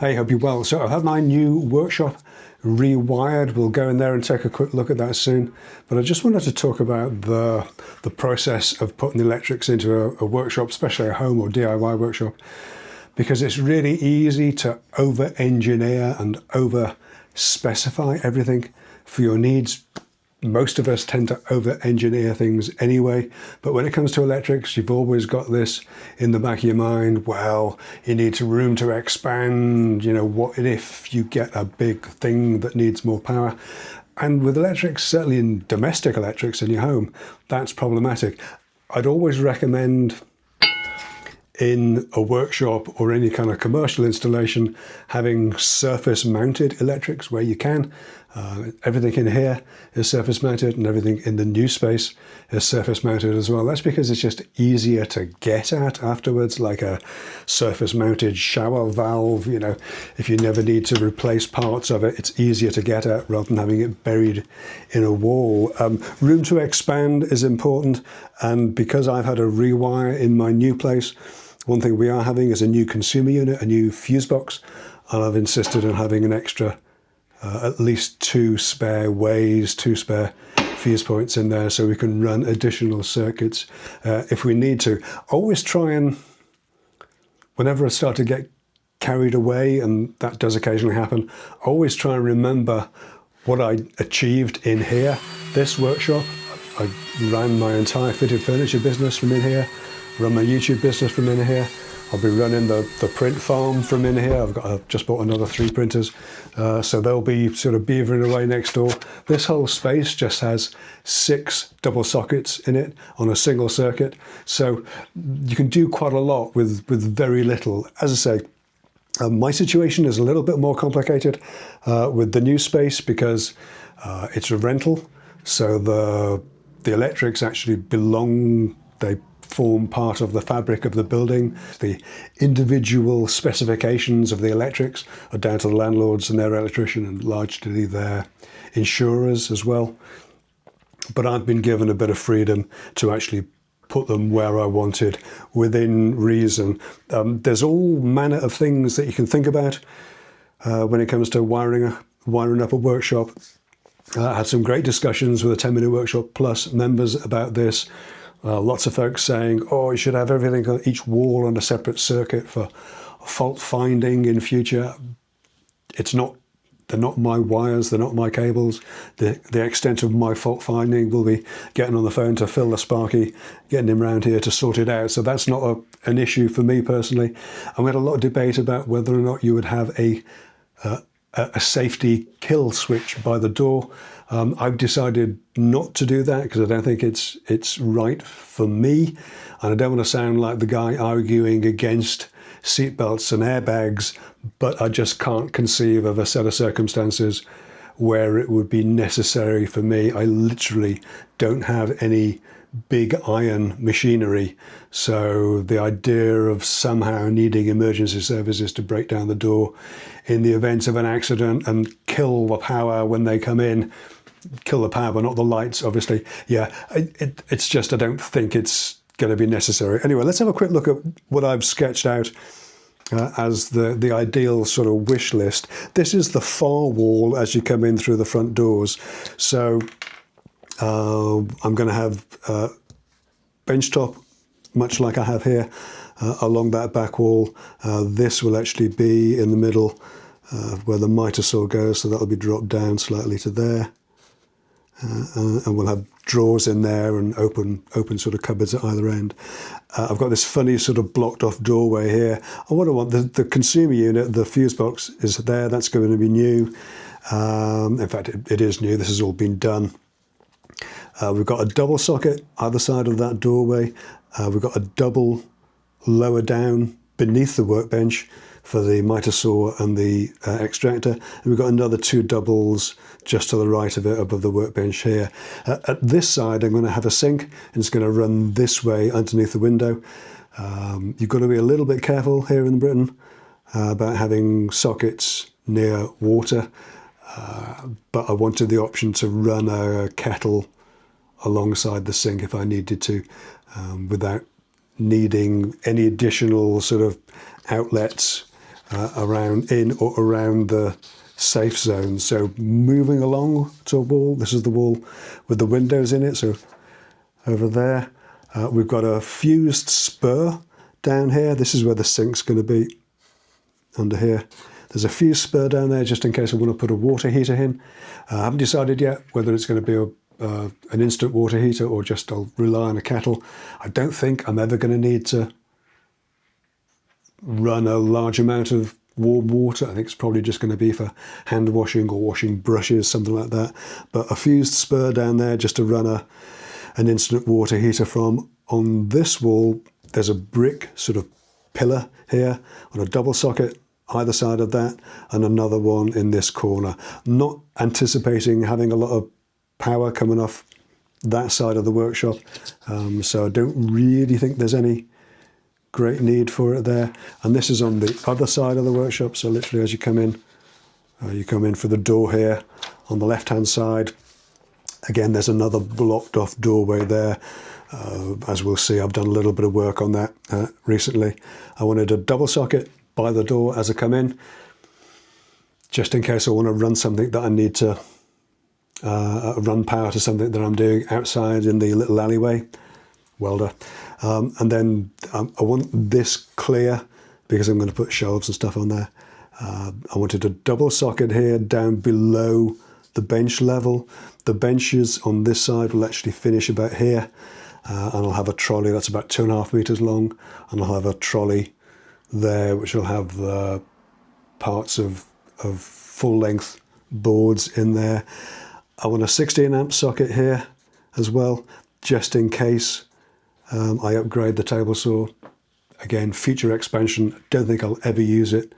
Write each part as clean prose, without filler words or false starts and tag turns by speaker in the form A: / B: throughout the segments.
A: Hey, hope you're well. So I have my new workshop, Rewired. We'll go in there and take a quick look at that soon. But I just wanted to talk about the process of putting the electrics into a workshop, especially a home or DIY workshop, because it's really easy to over-engineer and over-specify everything for your needs. Most of us tend to over-engineer things anyway, but when it comes to electrics, you've always got this in the back of your mind, well, you need room to expand, you know, what if you get a big thing that needs more power? And with electrics, certainly in domestic electrics in your home, that's problematic. I'd always recommend in a workshop or any kind of commercial installation having surface mounted electrics where you can. Everything in here is surface mounted and everything in the new space is surface mounted as well. That's because it's just easier to get at afterwards, like a surface mounted shower valve. You know, if you never need to replace parts of it, it's easier to get at rather than having it buried in a wall. Room to expand is important, and because I've had a rewire in my new place, one thing we are having is a new consumer unit, a new fuse box, and I've insisted on having an extra at least two spare fuse points in there so we can run additional circuits if we need to. Always try and, whenever I start to get carried away, and that does occasionally happen, always try and remember what I achieved in here. This workshop, I ran my entire fitted furniture business from in here, run my YouTube business from in here. I'll be running the print farm from in here. I've just bought another 3 printers, so they'll be sort of beavering away next door. This whole space just has 6 double sockets in it on a single circuit, so you can do quite a lot with very little. As I say, my situation is a little bit more complicated with the new space because it's a rental, so the electrics actually belong, they form part of the fabric of the building. The individual specifications of the electrics are down to the landlords and their electrician and largely their insurers as well. But I've been given a bit of freedom to actually put them where I wanted within reason. There's all manner of things that you can think about when it comes to wiring up a workshop. I had some great discussions with the 10-minute workshop plus members about this. Lots of folks saying, oh, you should have everything on each wall on a separate circuit for fault finding in future. They're not my wires, they're not my cables. The extent of my fault finding will be getting on the phone to Phil the Sparky, getting him around here to sort it out. So that's not an issue for me personally. And we had a lot of debate about whether or not you would have a safety kill switch by the door. I've decided not to do that because I don't think it's right for me, and I don't want to sound like the guy arguing against seatbelts and airbags, but I just can't conceive of a set of circumstances where it would be necessary for me. I literally don't have any big iron machinery, so the idea of somehow needing emergency services to break down the door in the event of an accident and kill the power when they come in, kill the power but not the lights, obviously, yeah, it's just, I don't think it's going to be necessary. Anyway, let's have a quick look at what I've sketched out as the ideal sort of wish list. This is the far wall as you come in through the front doors. So I'm going to have bench top, much like I have here, along that back wall. This will actually be in the middle where the mitre saw goes, so that'll be dropped down slightly to there. And we'll have drawers in there and open sort of cupboards at either end. I've got this funny sort of blocked off doorway here. And what I want, the consumer unit, the fuse box is there. That's going to be new. In fact, it is new. This has all been done. We've got a double socket either side of that doorway. We've got a double lower down beneath the workbench for the mitre saw and the extractor. And we've got another 2 doubles just to the right of it above the workbench here. At this side, I'm going to have a sink, and it's going to run this way underneath the window. You've got to be a little bit careful here in Britain about having sockets near water, but I wanted the option to run a kettle alongside the sink if I needed to, without needing any additional sort of outlets around in or around the safe zone. So moving along to a wall, this is the wall with the windows in it. So over there, we've got a fused spur down here. This is where the sink's going to be, under here. There's a fused spur down there just in case I want to put a water heater in. I haven't decided yet whether it's going to be an instant water heater or just I'll rely on a kettle. I don't think I'm ever going to need to run a large amount of warm water. I think it's probably just going to be for hand washing or washing brushes, something like that. But a fused spur down there just to run an instant water heater from. On this wall, there's a brick sort of pillar here on a double socket either side of that, and another one in this corner. Not anticipating having a lot of power coming off that side of the workshop, so I don't really think there's any great need for it there. And this is on the other side of the workshop, so literally as you come in through the door here on the left hand side. Again, there's another blocked off doorway there. As we'll see, I've done a little bit of work on that recently. I wanted a double socket by the door as I come in, just in case I want to run something that I need to run power to something that I'm doing outside in the little alleyway. Welder. And then I want this clear because I'm going to put shelves and stuff on there. I wanted a double socket here down below the bench level. The benches on this side will actually finish about here, and I'll have a trolley that's about 2.5 meters long, and I'll have a trolley there which will have the parts of full length boards in there. I want a 16 amp socket here as well, just in case I upgrade the table saw. Again, future expansion, don't think I'll ever use it,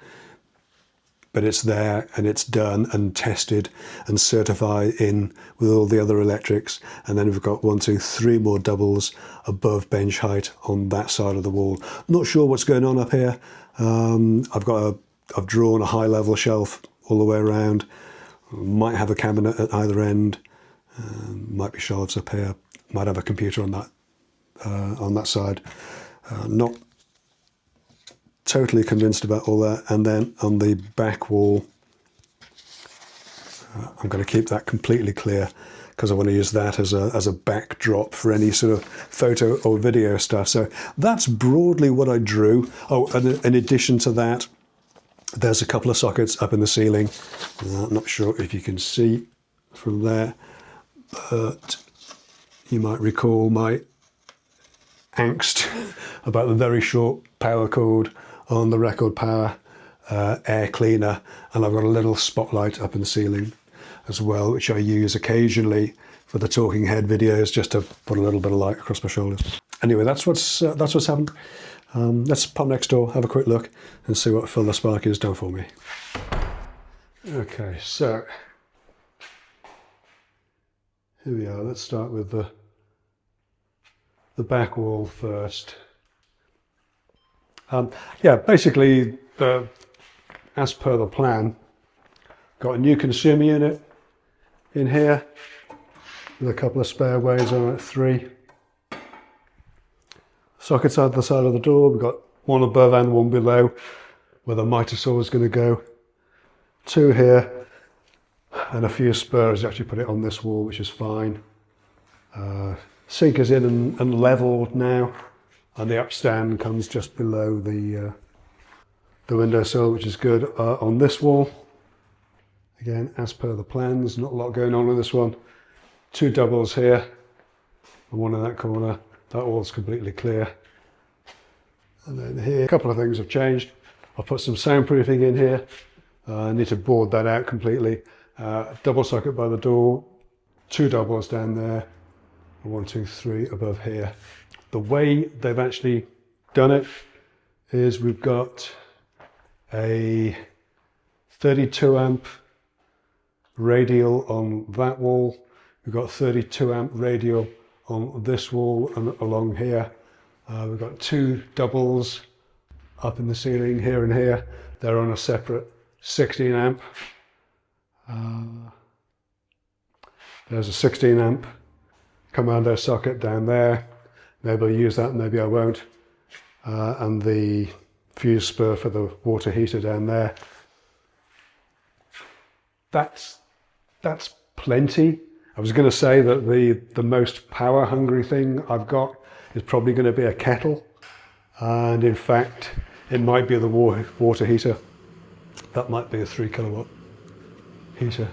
A: but it's there and it's done and tested and certified in with all the other electrics. And then we've got 1, 2, 3 more doubles above bench height on that side of the wall. Not sure what's going on up here. I've drawn a high level shelf all the way around. Might have a cabinet at either end. Might be shelves up here. Might have a computer on that side. Not totally convinced about all that. And then on the back wall, I'm going to keep that completely clear because I want to use that as a backdrop for any sort of photo or video stuff. So that's broadly what I drew. Oh, and in addition to that, there's a couple of sockets up in the ceiling. I'm not sure if you can see from there, but you might recall my angst about the very short power cord on the record power air cleaner, and I've got a little spotlight up in the ceiling as well, which I use occasionally for the talking head videos, just to put a little bit of light across my shoulders. Anyway, that's what's happened. Let's pop next door, have a quick look, and see what Phil the Spark has done for me. Okay, so here we are. Let's start with the back wall first. Yeah, basically, as per the plan, got a new consumer unit in here with a couple of spare ways on it, 3. Sockets out the side of the door. We've got one above and one below where the miter saw is going to go. 2 here, and a few spurs. Actually put it on this wall, which is fine. Sink is in and leveled now, and the upstand comes just below the windowsill, which is good. On this wall, again, as per the plans, not a lot going on with this one. 2 doubles here, and 1 in that corner. That wall's completely clear. And then here, a couple of things have changed. I'll put some soundproofing in here. I need to board that out completely. Double socket by the door, 2 doubles down there, 1, 2, 3 above here. The way they've actually done it is we've got a 32 amp radial on that wall. We've got 32 amp radial on this wall and along here. We've got 2 doubles up in the ceiling here and here. They're on a separate 16 amp. There's a 16 amp commando socket down there. Maybe I'll use that, maybe I won't. And the fuse spur for the water heater down there. That's plenty. I was going to say that the most power hungry thing I've got is probably going to be a kettle, and in fact it might be the water heater. That might be a 3 kilowatt heater.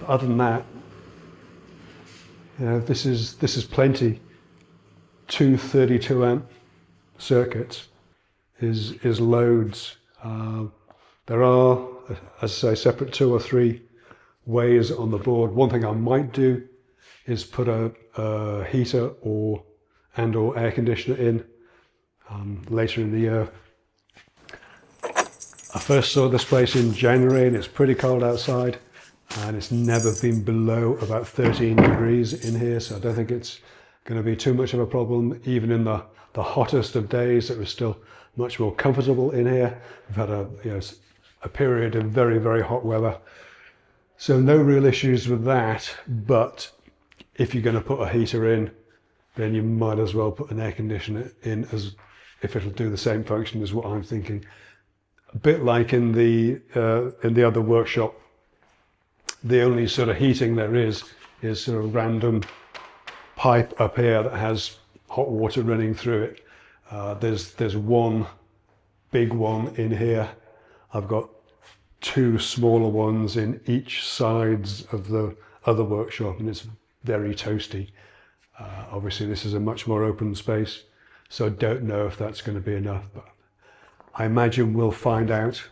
A: But other than that, this is plenty. 2 32 amp circuits is loads. There are, as I say, separate 2 or 3 ways on the board. One thing I might do is put a heater or air conditioner in later in the year. I first saw this place in January and it's pretty cold outside, and it's never been below about 13 degrees in here, so I don't think it's going to be too much of a problem. Even in the hottest of days, it was still much more comfortable in here. We've had a period of very, very hot weather, so no real issues with that. But if you're going to put a heater in, then you might as well put an air conditioner in, as if it'll do the same function as what I'm thinking. A bit like in the other workshop, the only sort of heating there is sort of random pipe up here that has hot water running through it. There's one big one in here. I've got 2 smaller ones in each sides of the other workshop, and it's very toasty. Obviously this is a much more open space, so I don't know if that's going to be enough, but I imagine we'll find out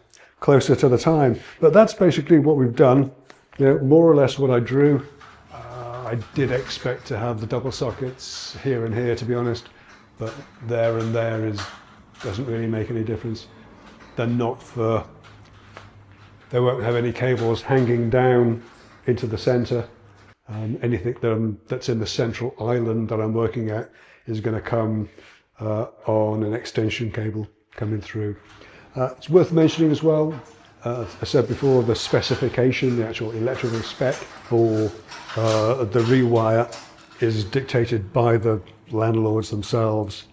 A: closer to the time. But that's basically what we've done. More or less what I drew. I did expect to have the double sockets here and here, to be honest, but there and there doesn't really make any difference. They won't have any cables hanging down into the center. Anything that's in the central island that I'm working at is going to come on an extension cable coming through. It's worth mentioning as well, I said before, the specification, the actual electrical spec for the Rewire is dictated by the landlords themselves.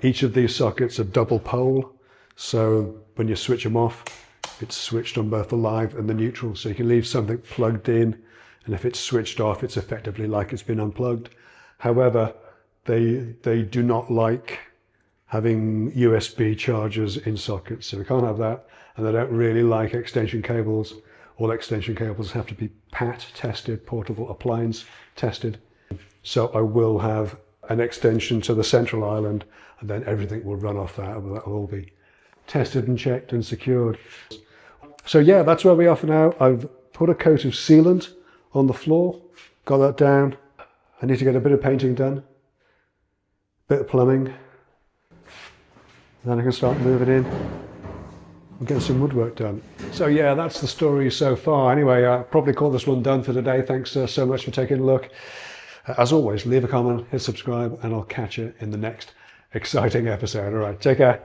A: Each of these sockets are double pole, so when you switch them off, it's switched on both the live and the neutral, so you can leave something plugged in, and if it's switched off, it's effectively like it's been unplugged. However, they do not like having USB chargers in sockets, so we can't have that, and they don't really like extension cables. All extension cables have to be PAT tested, portable appliance tested. So I will have an extension to the central island, and then everything will run off that, and that'll all be tested and checked and secured. So yeah, that's where we are for now. I've put a coat of sealant on the floor, got that down. I need to get a bit of painting done, bit of plumbing, then I can start moving in and get some woodwork done. So yeah, that's the story so far. Anyway, I'll probably call this one done for today. Thanks so much for taking a look. As always, leave a comment, hit subscribe, and I'll catch you in the next exciting episode. All right, take care.